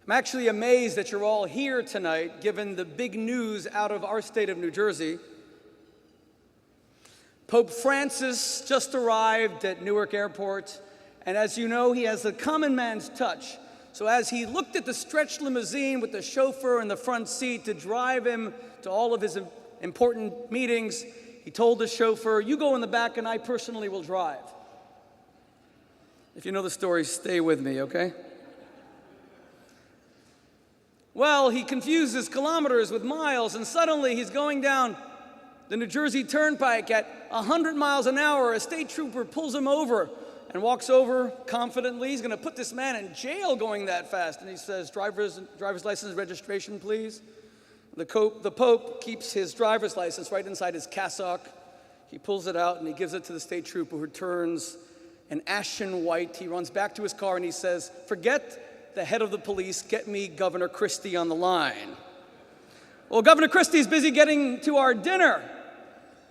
I'm actually amazed that you're all here tonight, given the big news out of our state of New Jersey. Pope Francis just arrived at Newark Airport, and as you know, he has a common man's touch. So as he looked at the stretch limousine with the chauffeur in the front seat to drive him to all of his important meetings, he told the chauffeur, "You go in the back and I personally will drive." If you know the story, stay with me, okay? Well, he confuses kilometers with miles, and suddenly he's going down the New Jersey Turnpike at 100 miles an hour. A state trooper pulls him over and walks over confidently. He's going to put this man in jail going that fast. And he says, driver's license registration, please. The Pope keeps his driver's license right inside his cassock. He pulls it out and he gives it to the state trooper, who turns an ashen white. He runs back to his car and he says, "Forget the head of the police, get me Governor Christie on the line." Well, Governor Christie's busy getting to our dinner.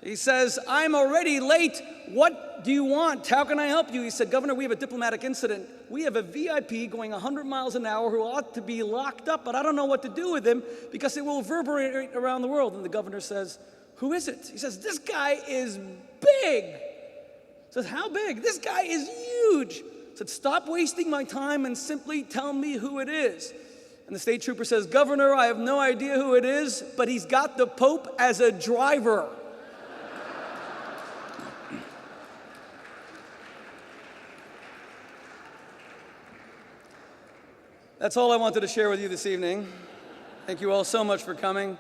He says, "I'm already late. What do you want? How can I help you?" He said, "Governor, we have a diplomatic incident. We have a VIP going 100 miles an hour who ought to be locked up, but I don't know what to do with him because it will reverberate around the world." And the governor says, "Who is it?" He says, "This guy is big." He says, "How big?" "This guy is huge." He said, "Stop wasting my time and simply tell me who it is." And the state trooper says, "Governor, I have no idea who it is, but he's got the Pope as a driver." That's all I wanted to share with you this evening. Thank you all so much for coming.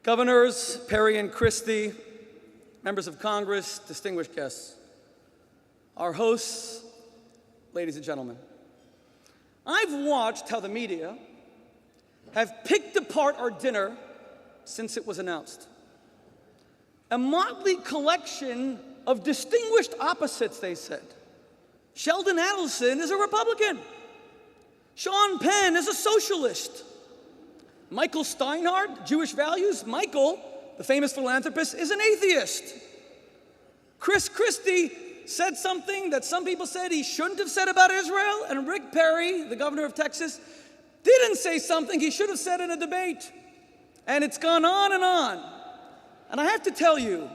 Governors Perry and Christie, members of Congress, distinguished guests, our hosts, ladies and gentlemen. I've watched how the media have picked apart our dinner since it was announced. A motley collection of distinguished opposites, they said. Sheldon Adelson is a Republican. Sean Penn is a socialist. Michael Steinhardt, Jewish values. Michael, the famous philanthropist, is an atheist. Chris Christie said something that some people said he shouldn't have said about Israel, and Rick Perry, the governor of Texas, didn't say something he should have said in a debate. And it's gone on and on. And I have to tell you,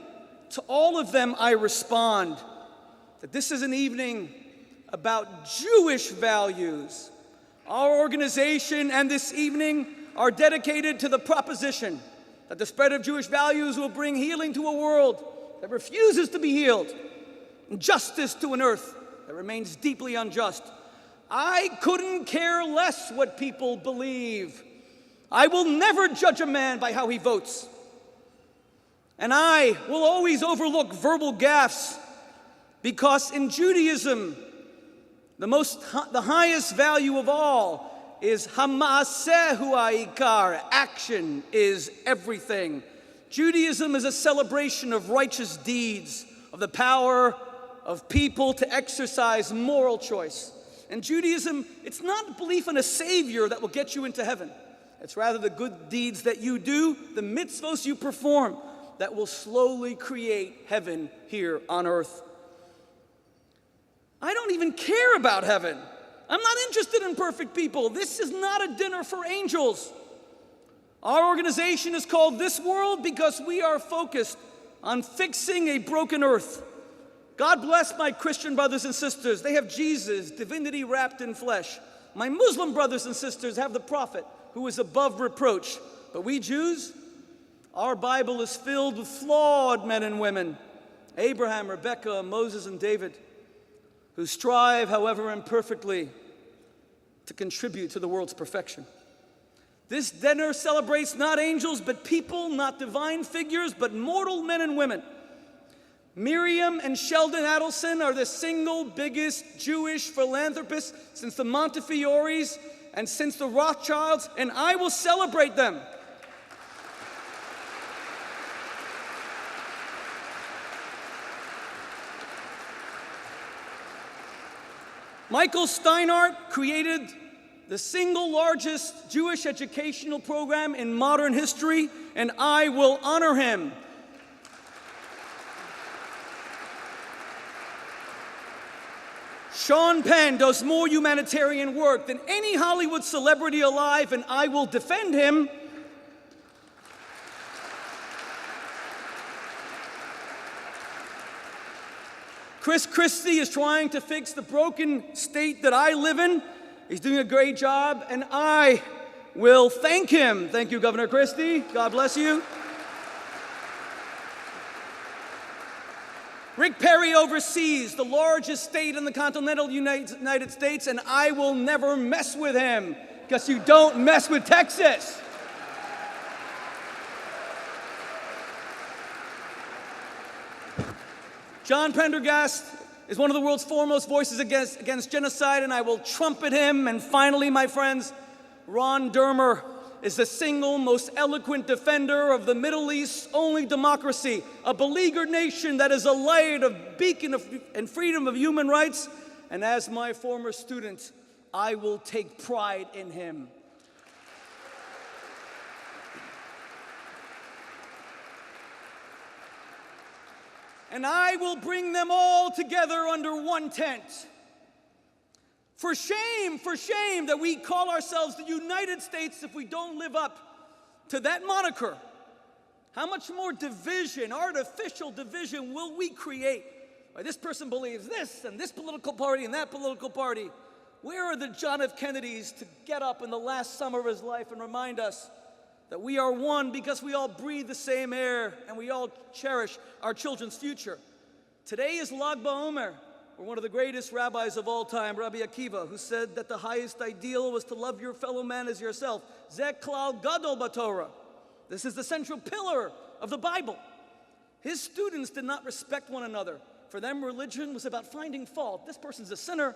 to all of them I respond that this is an evening about Jewish values. Our organization and this evening are dedicated to the proposition that the spread of Jewish values will bring healing to a world that refuses to be healed, and justice to an earth that remains deeply unjust. I couldn't care less what people believe. I will never judge a man by how he votes. And I will always overlook verbal gaffes, because in Judaism, the highest value of all is hama'aseh hu ha'ikar. Action is everything. Judaism is a celebration of righteous deeds, of the power of people to exercise moral choice. And Judaism, it's not a belief in a savior that will get you into heaven. It's rather the good deeds that you do, the mitzvos you perform, that will slowly create heaven here on earth. I don't even care about heaven. I'm not interested in perfect people. This is not a dinner for angels. Our organization is called This World because we are focused on fixing a broken earth. God bless my Christian brothers and sisters. They have Jesus, divinity wrapped in flesh. My Muslim brothers and sisters have the prophet who is above reproach. But we Jews, our Bible is filled with flawed men and women. Abraham, Rebekah, Moses, and David, who strive, however imperfectly, to contribute to the world's perfection. This dinner celebrates not angels, but people, not divine figures, but mortal men and women. Miriam and Sheldon Adelson are the single biggest Jewish philanthropists since the Montefiore's and since the Rothschilds, and I will celebrate them. Michael Steinhardt created the single largest Jewish educational program in modern history, and I will honor him. Sean Penn does more humanitarian work than any Hollywood celebrity alive, and I will defend him. Chris Christie is trying to fix the broken state that I live in. He's doing a great job, and I will thank him. Thank you, Governor Christie. God bless you. Rick Perry oversees the largest state in the continental United States, and I will never mess with him, because you don't mess with Texas. John Prendergast is one of the world's foremost voices against genocide, and I will trumpet him. And finally, my friends, Ron Dermer is the single most eloquent defender of the Middle East's only democracy, a beleaguered nation that is a light, a beacon and freedom of human rights. And as my former student, I will take pride in him. And I will bring them all together under one tent. For shame that we call ourselves the United States if we don't live up to that moniker. How much more division, artificial division, will we create? Why, this person believes this, and this political party, and that political party. Where are the John F. Kennedys to get up in the last summer of his life and remind us that we are one because we all breathe the same air and we all cherish our children's future? Today is Lag BaOmer, where one of the greatest rabbis of all time, Rabbi Akiva, who said that the highest ideal was to love your fellow man as yourself. Zeh klal gadol b'Torah. This is the central pillar of the Bible. His students did not respect one another. For them, religion was about finding fault. This person's a sinner.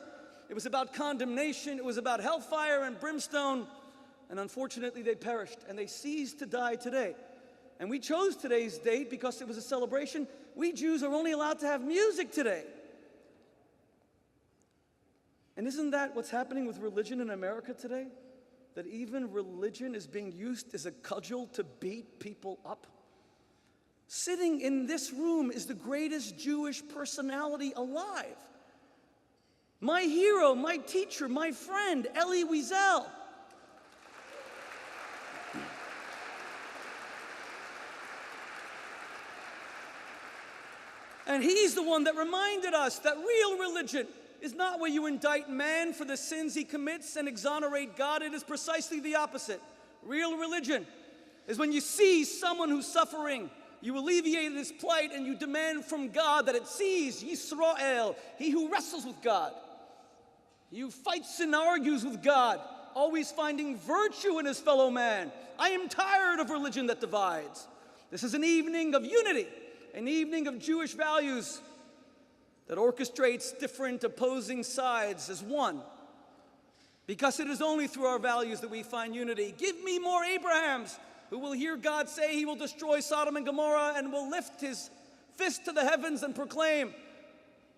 It was about condemnation. It was about hellfire and brimstone. And unfortunately, they perished, and they ceased to die today. And we chose today's date because it was a celebration. We Jews are only allowed to have music today. And isn't that what's happening with religion in America today? That even religion is being used as a cudgel to beat people up? Sitting in this room is the greatest Jewish personality alive. My hero, my teacher, my friend, Elie Wiesel. And he's the one that reminded us that real religion is not where you indict man for the sins he commits and exonerate God. It is precisely the opposite. Real religion is when you see someone who's suffering, you alleviate his plight, and you demand from God that it sees Yisrael, he who wrestles with God. He who fights and argues with God, always finding virtue in his fellow man. I am tired of religion that divides. This is an evening of unity, an evening of Jewish values that orchestrates different opposing sides as one. Because it is only through our values that we find unity. Give me more Abrahams who will hear God say he will destroy Sodom and Gomorrah and will lift his fist to the heavens and proclaim,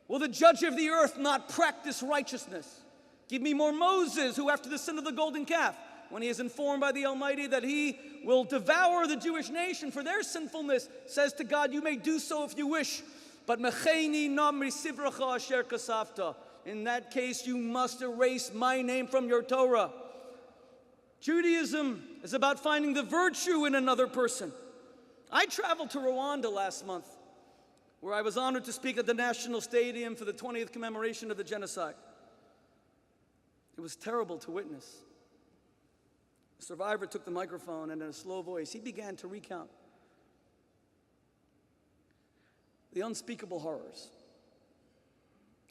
will the judge of the earth not practice righteousness? Give me more Moses who, after the sin of the golden calf, when he is informed by the Almighty that he will devour the Jewish nation for their sinfulness, says to God, you may do so if you wish, but mecheni nam risivracha asher kasafta. In that case, you must erase my name from your Torah. Judaism is about finding the virtue in another person. I traveled to Rwanda last month, where I was honored to speak at the National Stadium for the 20th commemoration of the genocide. It was terrible to witness. The survivor took the microphone, and in a slow voice, he began to recount the unspeakable horrors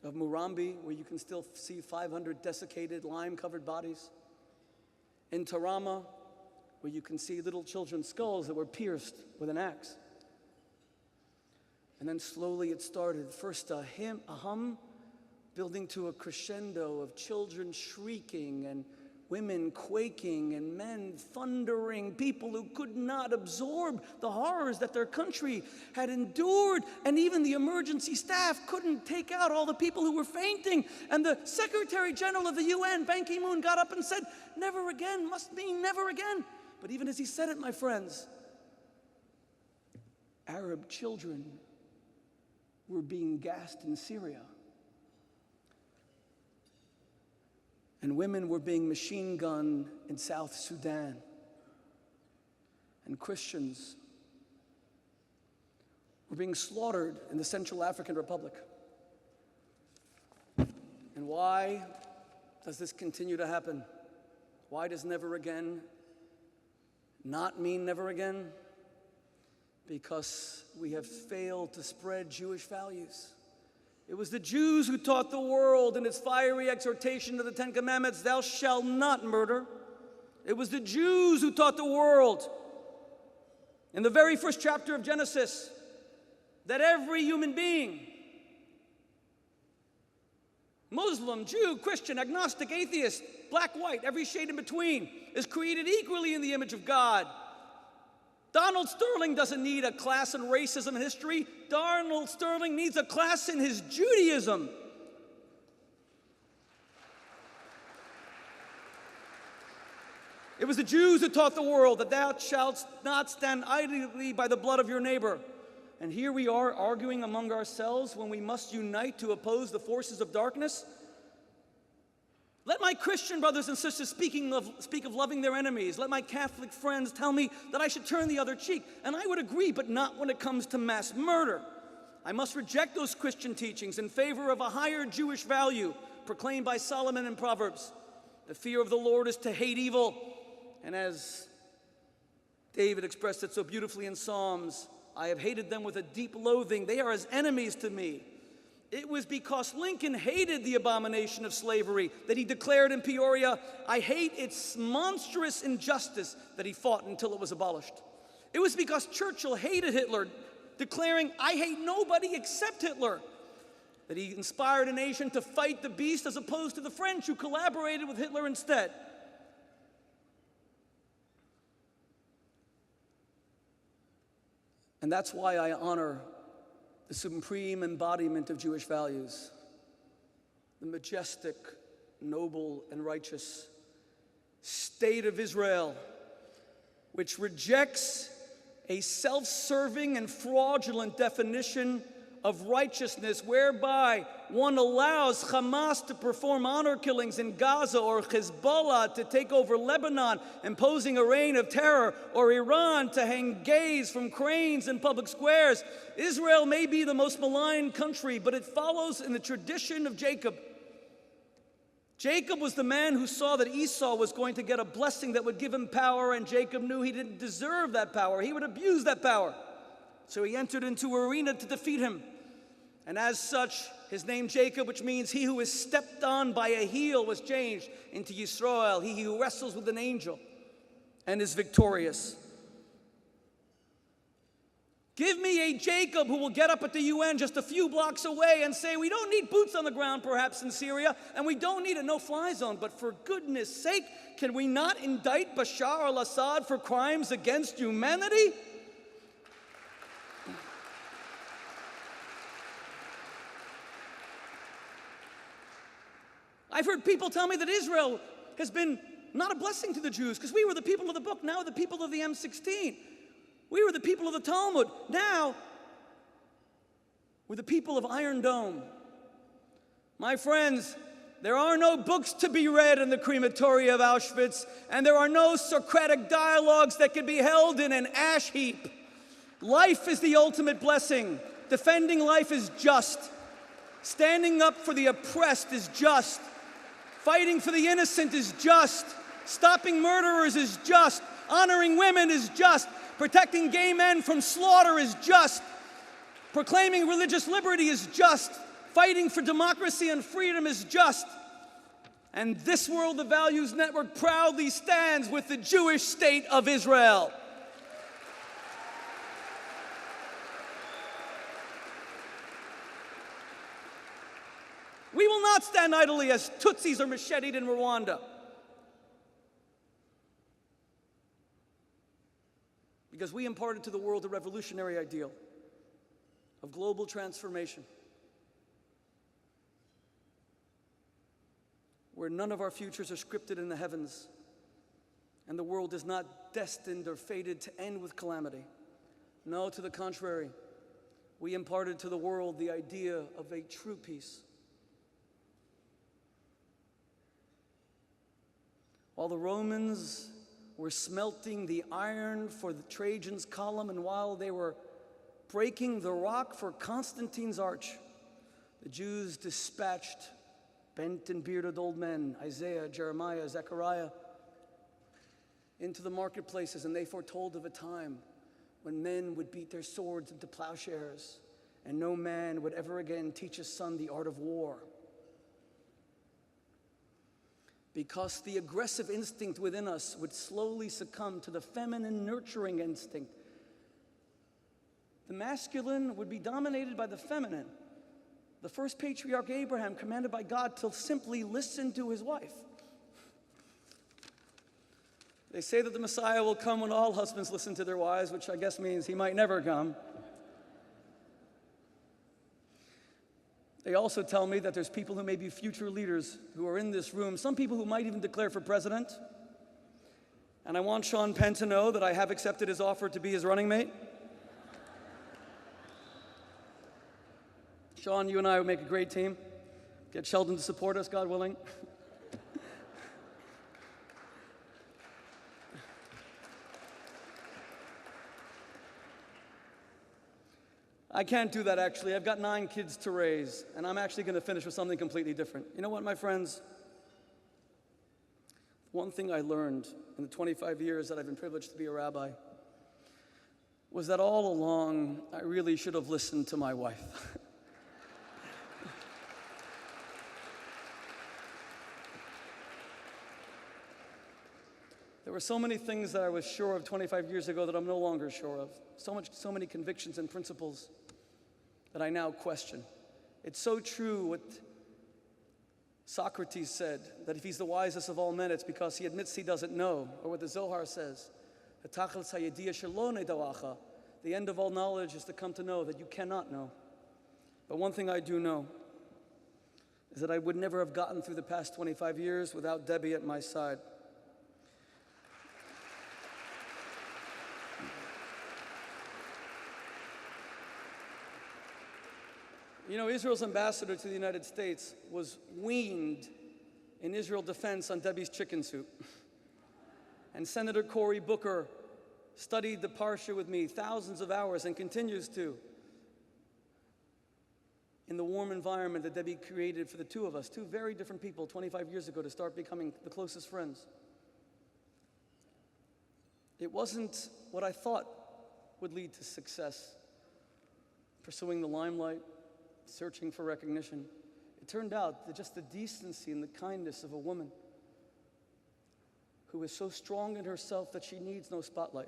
of Murambi, where you can still see 500 desiccated, lime-covered bodies. In Tarama, where you can see little children's skulls that were pierced with an axe. And then slowly it started. First a hum, building to a crescendo of children shrieking and women quaking and men thundering, people who could not absorb the horrors that their country had endured, and even the emergency staff couldn't take out all the people who were fainting. And the Secretary General of the UN, Ban Ki-moon, got up and said, never again must mean never again. But even as he said it, my friends, Arab children were being gassed in Syria. And women were being machine gunned in South Sudan. And Christians were being slaughtered in the Central African Republic. And why does this continue to happen? Why does never again not mean never again? Because we have failed to spread Jewish values. It was the Jews who taught the world in its fiery exhortation to the Ten Commandments, "Thou shalt not murder." It was the Jews who taught the world in the very first chapter of Genesis that every human being, Muslim, Jew, Christian, agnostic, atheist, black, white, every shade in between, is created equally in the image of God. Donald Sterling doesn't need a class in racism and history. Donald Sterling needs a class in his Judaism. It was the Jews who taught the world that thou shalt not stand idly by the blood of your neighbor. And here we are arguing among ourselves when we must unite to oppose the forces of darkness. Let my Christian brothers and sisters speak of loving their enemies. Let my Catholic friends tell me that I should turn the other cheek. And I would agree, but not when it comes to mass murder. I must reject those Christian teachings in favor of a higher Jewish value proclaimed by Solomon in Proverbs. The fear of the Lord is to hate evil. And as David expressed it so beautifully in Psalms, I have hated them with a deep loathing. They are as enemies to me. It was because Lincoln hated the abomination of slavery that he declared in Peoria, "I hate its monstrous injustice," that he fought until it was abolished. It was because Churchill hated Hitler, declaring, "I hate nobody except Hitler," that he inspired a nation to fight the beast as opposed to the French who collaborated with Hitler instead. And that's why I honor the supreme embodiment of Jewish values, the majestic, noble, and righteous state of Israel, which rejects a self-serving and fraudulent definition of righteousness whereby one allows Hamas to perform honor killings in Gaza or Hezbollah to take over Lebanon, imposing a reign of terror, or Iran to hang gays from cranes in public squares. Israel may be the most maligned country, but it follows in the tradition of Jacob. Jacob was the man who saw that Esau was going to get a blessing that would give him power, and Jacob knew he didn't deserve that power. He would abuse that power. So he entered into an arena to defeat him. And as such, his name Jacob, which means he who is stepped on by a heel, was changed into Yisrael, he who wrestles with an angel and is victorious. Give me a Jacob who will get up at the UN just a few blocks away and say, we don't need boots on the ground perhaps in Syria, and we don't need a no-fly zone, but for goodness sake, can we not indict Bashar al-Assad for crimes against humanity? I've heard people tell me that Israel has been not a blessing to the Jews because we were the people of the book, now the people of the M16. We were the people of the Talmud. Now, we're the people of Iron Dome. My friends, there are no books to be read in the crematoria of Auschwitz, and there are no Socratic dialogues that can be held in an ash heap. Life is the ultimate blessing. Defending life is just. Standing up for the oppressed is just. Fighting for the innocent is just. Stopping murderers is just. Honoring women is just. Protecting gay men from slaughter is just. Proclaiming religious liberty is just. Fighting for democracy and freedom is just. And this World of Values Network proudly stands with the Jewish state of Israel. We will not stand idly as Tutsis are macheted in Rwanda. Because we imparted to the world a revolutionary ideal of global transformation, where none of our futures are scripted in the heavens, and the world is not destined or fated to end with calamity. No, to the contrary, we imparted to the world the idea of a true peace. while the Romans were smelting the iron for the Trajan's column, and while they were breaking the rock for Constantine's arch, the Jews dispatched bent and bearded old men, Isaiah, Jeremiah, Zechariah, into the marketplaces, and they foretold of a time when men would beat their swords into plowshares, and no man would ever again teach his son the art of war. Because the aggressive instinct within us would slowly succumb to the feminine nurturing instinct. The masculine would be dominated by the feminine. The first patriarch Abraham commanded by God to simply listen to his wife. They say that the Messiah will come when all husbands listen to their wives, which I guess means he might never come. They also tell me that there's people who may be future leaders who are in this room, some people who might even declare for president. And I want Sean Penn to know that I have accepted his offer to be his running mate. Sean, you and I would make a great team. Get Sheldon to support us, God willing. I can't do that, actually. I've got 9 kids to raise, and I'm actually going to finish with something completely different. You know what, my friends? One thing I learned in the 25 years that I've been privileged to be a rabbi was that all along, I really should have listened to my wife. There were so many things that I was sure of 25 years ago that I'm no longer sure of. So many convictions and principles that I now question. It's so true what Socrates said, that if he's the wisest of all men, it's because he admits he doesn't know. Or what the Zohar says, the end of all knowledge is to come to know that you cannot know. But one thing I do know is that I would never have gotten through the past 25 years without Debbie at my side. You know, Israel's ambassador to the United States was weaned in Israel defense on Debbie's chicken soup. And Senator Cory Booker studied the Parsha with me thousands of hours and continues to, in the warm environment that Debbie created for the two of us, 2 very different people 25 years ago, to start becoming the closest friends. It wasn't what I thought would lead to success, pursuing the limelight, searching for recognition. It turned out that just the decency and the kindness of a woman who is so strong in herself that she needs no spotlight.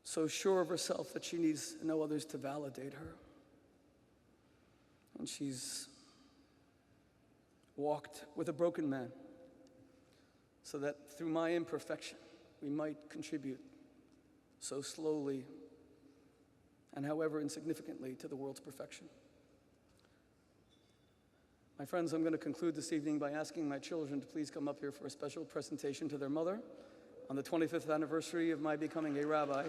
So sure of herself that she needs no others to validate her. And she's walked with a broken man so that through my imperfection, we might contribute so slowly and however insignificantly to the world's perfection. My friends, I'm going to conclude this evening by asking my children to please come up here for a special presentation to their mother on the 25th anniversary of my becoming a rabbi.